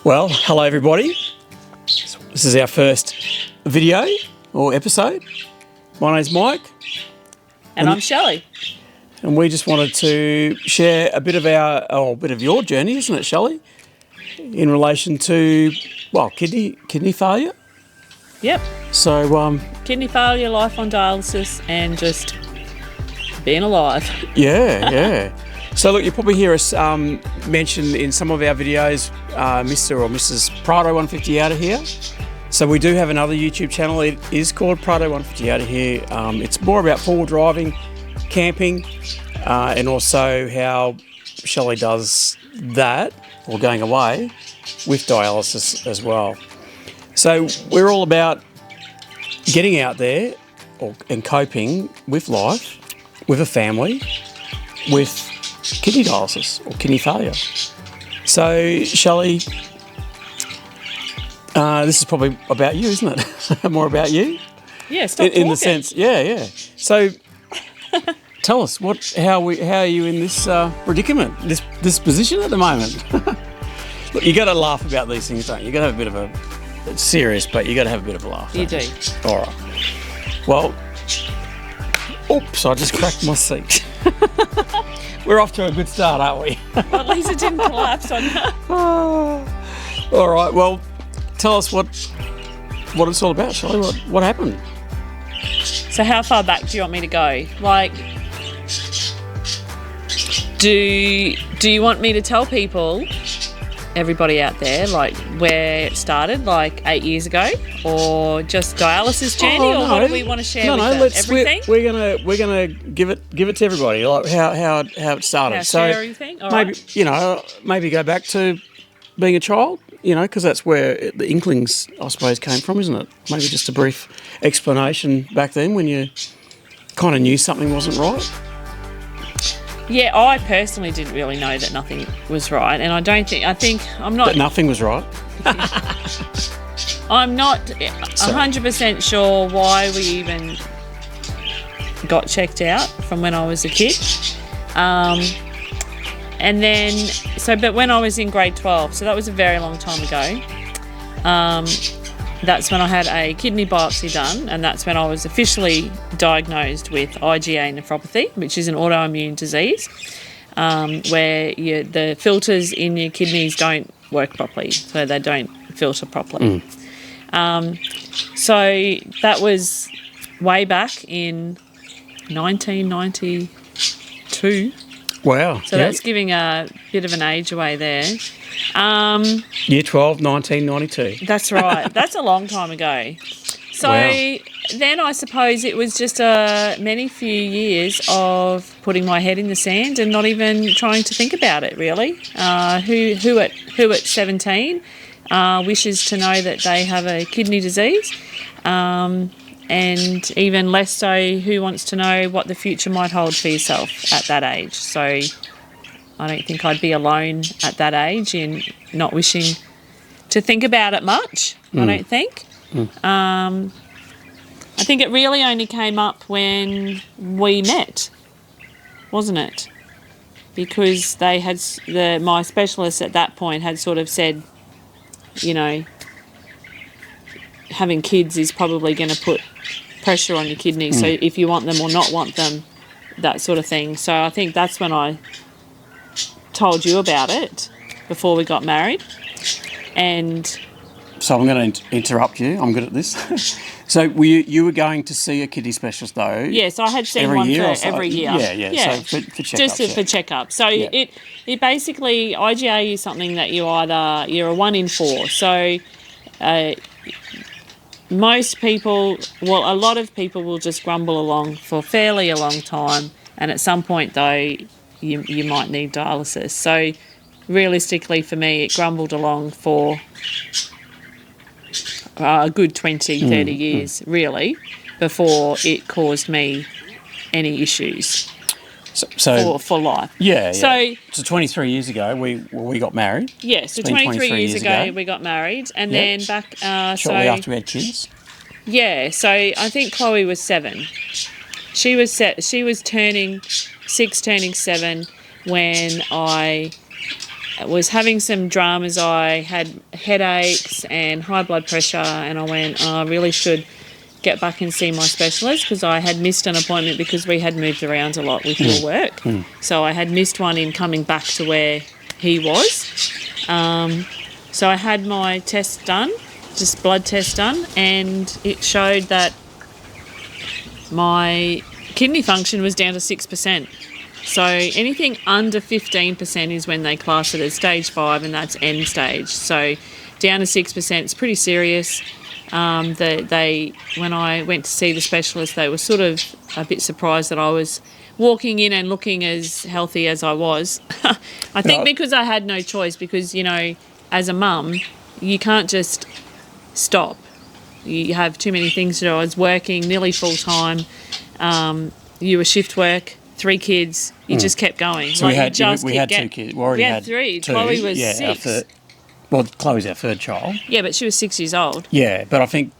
Well, hello everybody. This is our first video or episode. My name's Mike. And I'm Shelly. And we just wanted to share a bit of your journey, isn't it, Shelly? In relation to, kidney failure. Yep. So, kidney failure, life on dialysis, and just being alive. Yeah. So look, you probably hear us mention in some of our videos Mr. or Mrs. Prado 150 out of here. So we do have another YouTube channel. It is called Prado 150 out of here. It's more about forward driving, camping, and also how Shelly does that, or going away, with dialysis as well. So we're all about getting out there and coping with life, with a family, with kidney dialysis or kidney failure. So, Shelly, this is probably about you, isn't it? More about you. Yeah, stop talking. In the sense, yeah. So, tell us how are you in this predicament, this position at the moment? Look, you got to laugh about these things, don't you? You got to have a bit of it's serious, but you got to have a bit of a laugh. You do. All right. Well, oops! I just cracked my seat. We're off to a good start, aren't we? Well, at least it didn't collapse on you. All right. Well, tell us what it's all about, Shelly. What happened? So how far back do you want me to go? Like, do you want me to tell people, everybody out there, like where it started, like 8 years ago, or just dialysis journey, or what do we want to share with them? Everything? We're gonna give it to everybody, like how it started. Share everything. All maybe right. Maybe go back to being a child, because that's where the inklings, I suppose, came from, isn't it? Maybe just a brief explanation back then when you kind of knew something wasn't right. Yeah, I personally didn't really know that nothing was right, and I think I'm not... That nothing was right? I'm not 100% sure why we even got checked out from when I was a kid. And then, but when I was in grade 12, so that was a very long time ago, that's when I had a kidney biopsy done, and that's when I was officially diagnosed with IgA nephropathy, which is an autoimmune disease, where the filters in your kidneys don't work properly, so they don't filter properly. So that was way back in 1992. Wow. So that's giving a bit of an age away there. Year 12, 1992. That's right. That's a long time ago. So Then I suppose it was just many few years of putting my head in the sand and not even trying to think about it, really. Who at 17 wishes to know that they have a kidney disease? And even less so, who wants to know what the future might hold for yourself at that age? So I don't think I'd be alone at that age in not wishing to think about it much, I don't think. I think it really only came up when we met, wasn't it? Because they had my specialist at that point had sort of said, having kids is probably going to put pressure on your kidneys. So if you want them or not want them, that sort of thing. So I think that's when I told you about it before we got married. And so I'm going to interrupt you. I'm good at this. So you were going to see a kidney specialist though? Yes, I had seen one every year. Yeah. So for checkups. Just for checkup. So it basically, IgA is something that you're a 1 in 4. So most people, a lot of people will just grumble along for fairly a long time, and at some point though you might need dialysis. So realistically for me, it grumbled along for a good 20, 30 years really before it caused me any issues for life. Yeah. So 23 years ago we got married. Yeah, so 23 years ago we got married, and then back shortly after we had kids. Yeah, so I think Chloe was 7. She was turning 6, turning 7 when I was having some dramas. I had headaches and high blood pressure, and I went, oh, I really should get back and see my specialist, because I had missed an appointment because we had moved around a lot with your work. So I had missed one in coming back to where he was. So I had my test done, just blood test done, and it showed that my kidney function was down to 6%. So anything under 15% is when they class it as stage 5, and that's end stage. So down to 6% is pretty serious. When I went to see the specialist, they were sort of a bit surprised that I was walking in and looking as healthy as I was. I think because I had no choice, because, you know, as a mum, you can't just stop. You have too many things to do. I was working nearly full time. You were shift work, 3 kids. You just kept going. So we had 2 kids. We had 3. 2. Chloe was 6. Well, Chloe's our 3rd child. Yeah, but she was 6 years old. Yeah, but I think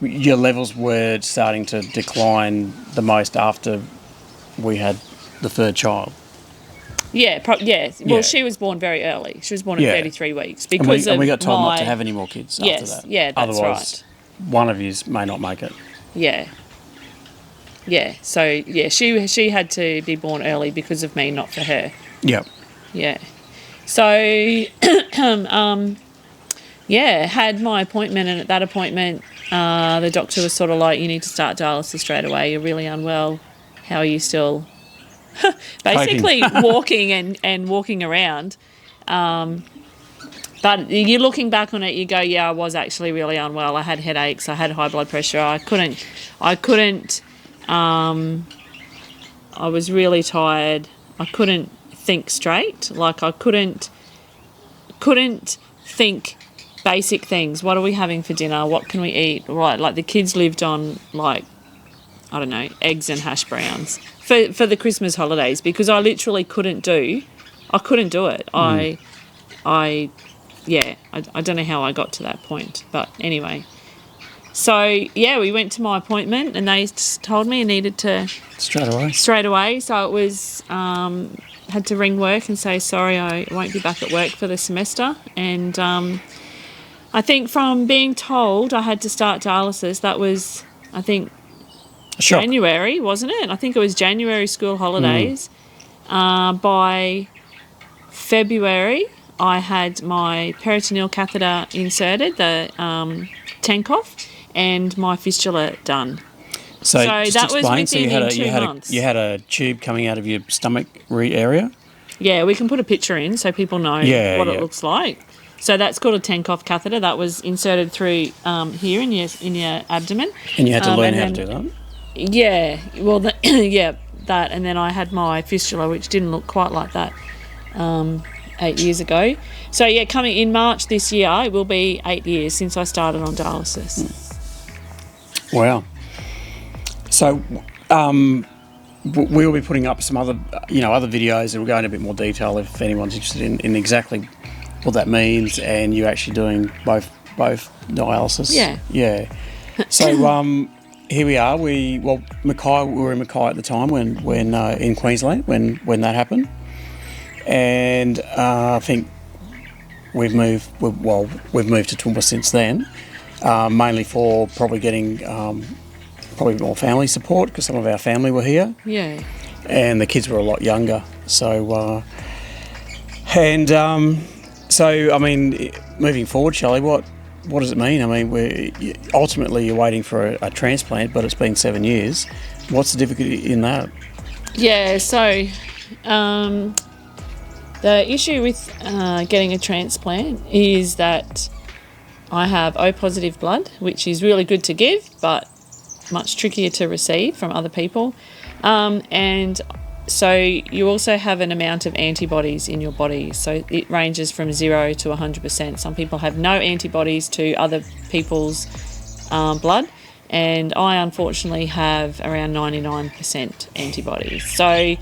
your levels were starting to decline the most after we had the 3rd child. Yeah, Well, she was born very early. She was born at 33 weeks. Because and we got told not to have any more kids after that. Yeah, that's Otherwise, right. one of you may not make it. Yeah. Yeah, so, yeah, she had to be born early because of me, not for her. Yep. Yeah. So, had my appointment, and at that appointment, the doctor was sort of like, you need to start dialysis straight away. You're really unwell. How are you still basically walking and walking around? But you're looking back on it, you go, yeah, I was actually really unwell. I had headaches. I had high blood pressure. I was really tired. I couldn't think straight. Like, I couldn't think basic things. What are we having for dinner? What can we eat? Right, like the kids lived on, like, I don't know, eggs and hash browns for the Christmas holidays, because I literally couldn't do it. I don't know how I got to that point, but anyway. So, yeah, we went to my appointment, and they told me I needed to... Straight away. So it was... had to ring work and say, sorry, I won't be back at work for the semester. And I think from being told I had to start dialysis, that was, I think, January, wasn't it? I think it was January school holidays. By February, I had my peritoneal catheter inserted, the Tenkoff, and my fistula done. So that was within 2 months. You had a tube coming out of your stomach area? Yeah, we can put a picture in so people know what it looks like. So that's called a Tenkoff catheter. That was inserted through here in your abdomen. And you had to learn how to do that? Yeah, well, that, and then I had my fistula, which didn't look quite like that 8 years ago. So, yeah, coming in March this year, it will be 8 years since I started on dialysis. Wow. So, we'll be putting up some other videos that will go into a bit more detail if anyone's interested in exactly what that means, and you actually doing both dialysis. Yeah. Yeah. So, here we are. We were in Mackay at the time when in Queensland when that happened, and I think we've moved to Toowoomba since then, mainly for probably getting probably more family support, because some of our family were here. Yeah. And the kids were a lot younger. So, so I mean, moving forward, Shelley, what does it mean? I mean, ultimately you're waiting for a transplant, but it's been 7 years. What's the difficulty in that? Yeah, so the issue with getting a transplant is that I have O positive blood, which is really good to give, but much trickier to receive from other people. And so you also have an amount of antibodies in your body. So it ranges from 0 to 100%. Some people have no antibodies to other people's blood, and I unfortunately have around 99% antibodies. So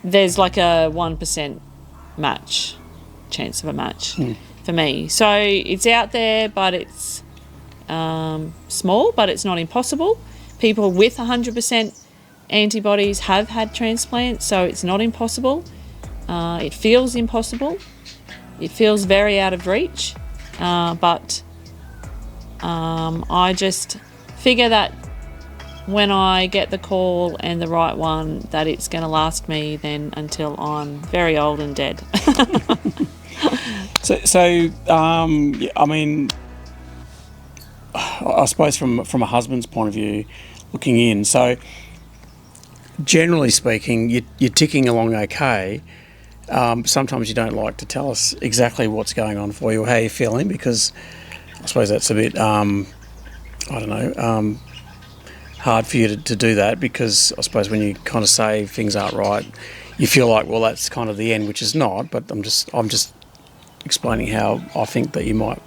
there's like a 1% chance of a match for me. So it's out there, but it's small, but it's not impossible. People with 100% antibodies have had transplants, so it's not impossible. It feels impossible. It feels very out of reach. But I just figure that when I get the call and the right one, that it's going to last me then until I'm very old and dead. I mean, I suppose from a husband's point of view, looking in, so generally speaking, you're ticking along okay. Sometimes you don't like to tell us exactly what's going on for you or how you're feeling, because I suppose that's a bit, hard for you to do that, because I suppose when you kind of say things aren't right, you feel like, well, that's kind of the end, which is not. But I'm just explaining how I think that you might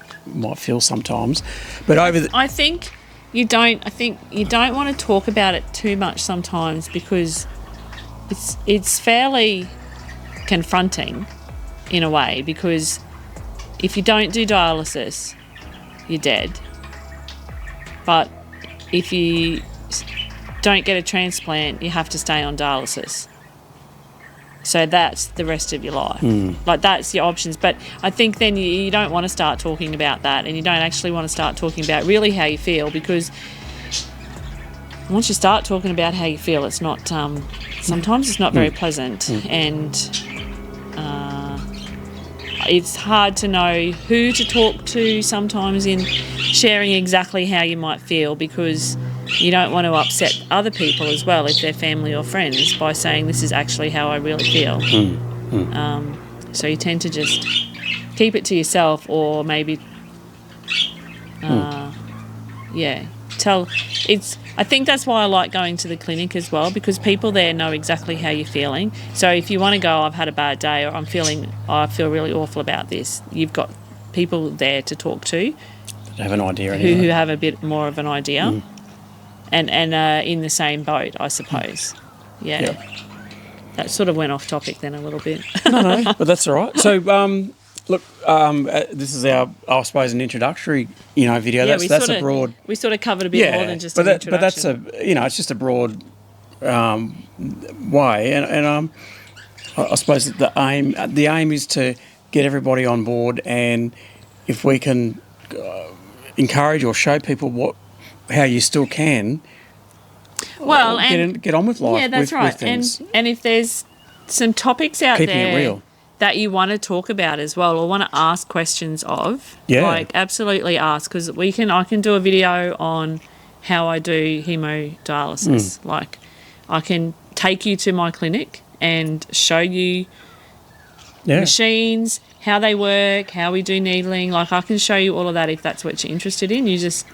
feel sometimes. But I think you don't want to talk about it too much sometimes, because it's fairly confronting in a way, because if you don't do dialysis, you're dead. But if you don't get a transplant, you have to stay on dialysis. So that's the rest of your life. Like, that's your options. But I think then you don't want to start talking about that, and you don't actually want to start talking about really how you feel, because once you start talking about how you feel, it's not, sometimes it's not very pleasant, and it's hard to know who to talk to sometimes in sharing exactly how you might feel, because you don't want to upset other people as well, if they're family or friends, by saying this is actually how I really feel. So you tend to just keep it to yourself, or maybe, I think that's why I like going to the clinic as well, because people there know exactly how you're feeling. So if you want to go, I've had a bad day, or I feel really awful about this, you've got people there to talk to. Have an idea anyway. Who have a bit more of an idea. And in the same boat, I suppose. Yeah. That sort of went off topic then a little bit. No, but that's all right. So, look, this is our, I suppose, an introductory, video. Yeah, that's a broad. We sort of covered a bit more than just an introduction. But that's it's just a broad way, and I suppose that the aim is to get everybody on board, and if we can encourage or show people how you still can. Well, get on with life. Yeah, that's right. With things. And if there's some topics out Keeping there it real. that you want to talk about as well, or want to ask questions of, absolutely ask, because I can do a video on how I do hemodialysis. Like, I can take you to my clinic and show you machines, how they work, how we do needling. Like, I can show you all of that if that's what you're interested in. You just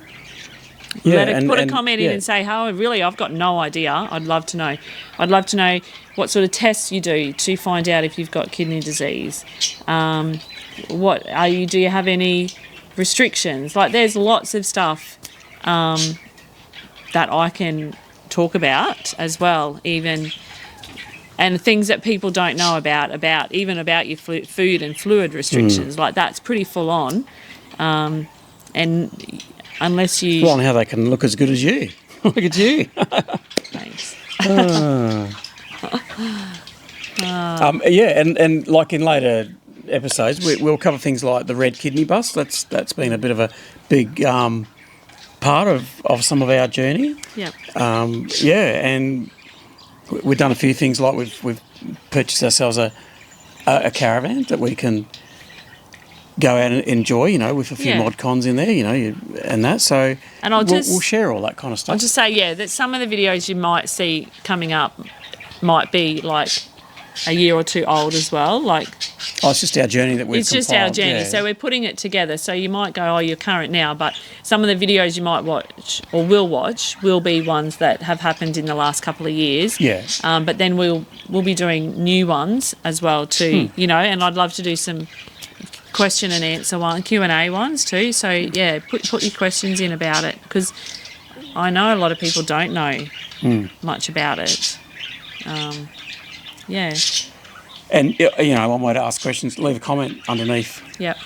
put a comment in and say, I've got no idea. I'd love to know. I'd love to know what sort of tests you do to find out if you've got kidney disease. Do you have any restrictions? Like, there's lots of stuff that I can talk about as well, even, and things that people don't know about your food and fluid restrictions. Like, that's pretty full on. And unless you... Well, and how they can look as good as you. Look at you. Thanks. And like in later episodes, we'll cover things like the red kidney bus. That's been a bit of a big part of some of our journey. Yep. And we've done a few things, like we've purchased ourselves a caravan that we can go out and enjoy, with a few mod cons in there, and that. So we'll share all that kind of stuff. I'll just say, that some of the videos you might see coming up might be like a year or two old as well. Like, it's just our journey that we've compiled. It's just our journey, so we're putting it together. So you might go, you're current now, but some of the videos you might watch or will watch will be ones that have happened in the last couple of years. Yeah. But then we'll be doing new ones as well too, and I'd love to do some question and answer Q&A ones too. So put your questions in about it, because I know a lot of people don't know much about it. And one way to ask questions: leave a comment underneath. Yep.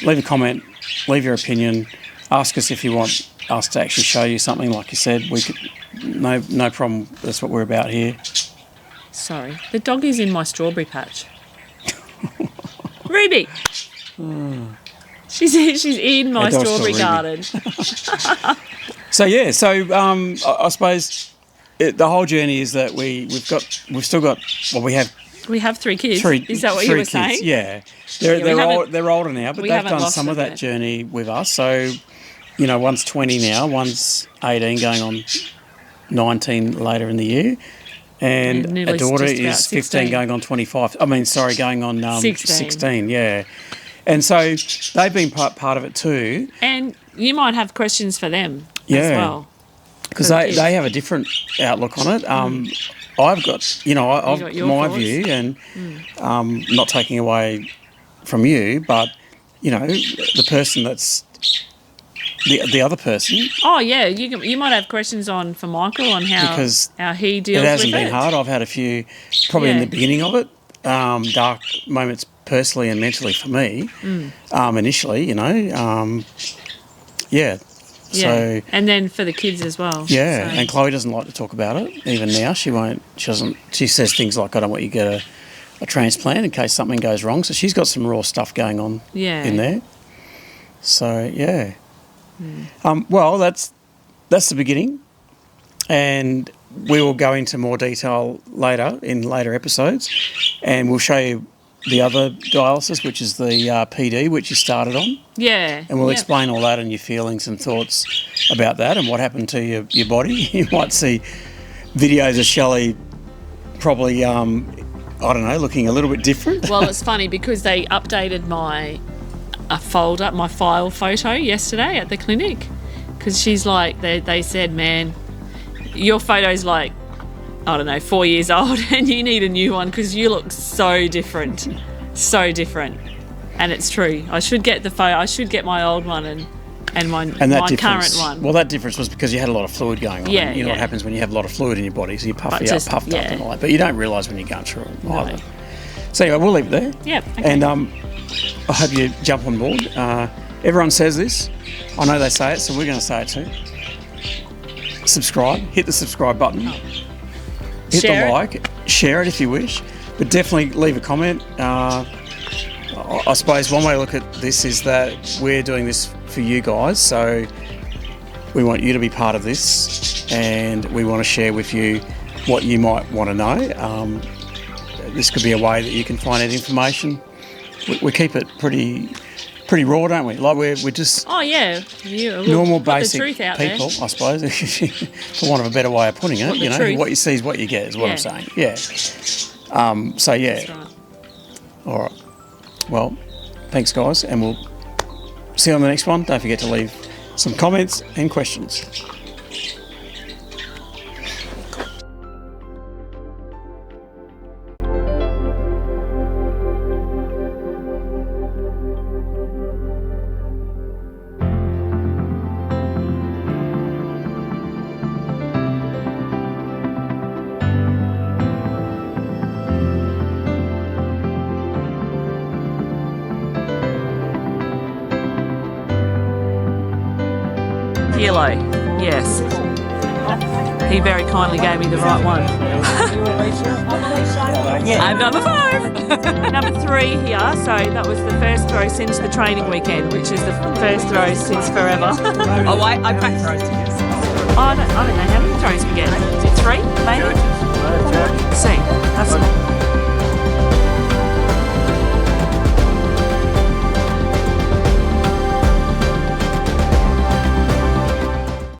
Leave a comment. Leave your opinion. Ask us if you want us to actually show you something. Like you said, we could. No problem. That's what we're about here. Sorry, the dog is in my strawberry patch. Ruby. She's in my Our dog's strawberry called Ruby. garden. So yeah, I suppose the whole journey is that we've still got We have 3 kids. three. Is that what you three were kids. saying? Yeah, we haven't- they're older now, but we they've haven't done lost some of them that yet. journey with us. So, one's 20 now, one's 18, going on 19 later in the year, and And nearly a daughter just about is 15, 16. going on 25. going on 16. 16. Yeah, and so they've been part of it too. And you might have questions for them as Yeah. well. Because For the they kids. have a different outlook on it. I've got, I've got your my thoughts? view, and not taking away from you, but the person that's the other person. Oh yeah, you might have questions for Michael on Because how he deals It hasn't with been it. hard. I've had a few, probably in Yeah. the beginning of it, dark moments personally and mentally for me. Initially, yeah. Yeah, So. and then for the kids as well. Yeah, So- and Chloe doesn't like to talk about it. Even now, she won't. She doesn't. She says things like, "I don't want you to get a transplant in case something goes wrong." So she's got some raw stuff going on Yeah. in there. So yeah. Well, that's the beginning, and we will go into more detail in later episodes, and we'll show you the other dialysis, which is the PD, which you started on. Yeah. And we'll Yep. explain all that and your feelings and thoughts about that and what happened to your body. You might see videos of Shelley probably, looking a little bit different. Well, it's funny because they updated my file photo yesterday at the clinic, because she's like, they said, man, your photo's like, I don't know, 4 years old, and you need a new one because you look so different. And it's true. I should get the photo. I should get my old one and my current difference, one. Well, that difference was because you had a lot of fluid going on. Yeah, You know what yeah. happens when you have a lot of fluid in your body, so you puffed up yeah. and all that. But you don't realise when you're going through it No. either. So anyway, we'll leave it there. Yep. Okay. And I hope you jump on board. Everyone says this. I know they say it, so we're going to say it too. Subscribe. Hit the subscribe button. Hit Share the it. like. Share it if you wish. But definitely leave a comment. I suppose one way to look at this is that we're doing this for you guys. So we want you to be part of this, and we want to share with you what you might want to know. This could be a way that you can find out information. We keep it pretty raw, don't we? Like we're just Oh yeah, normal, put basic the truth out people, there. I suppose, for want of a better way of putting it. Put the truth. What you see is what you get, is what Yeah. I'm saying. Yeah. So yeah. That's right. All right. Well, thanks, guys, and we'll see you on the next one. Don't forget to leave some comments and questions. Kilo, yes. He very kindly gave me the right one. I'm number 5. Number 3 here, so that was the first throw since the training weekend, which is the first throw since forever. Oh, I packed throws. I don't know how many throws we get. Is it 3, maybe?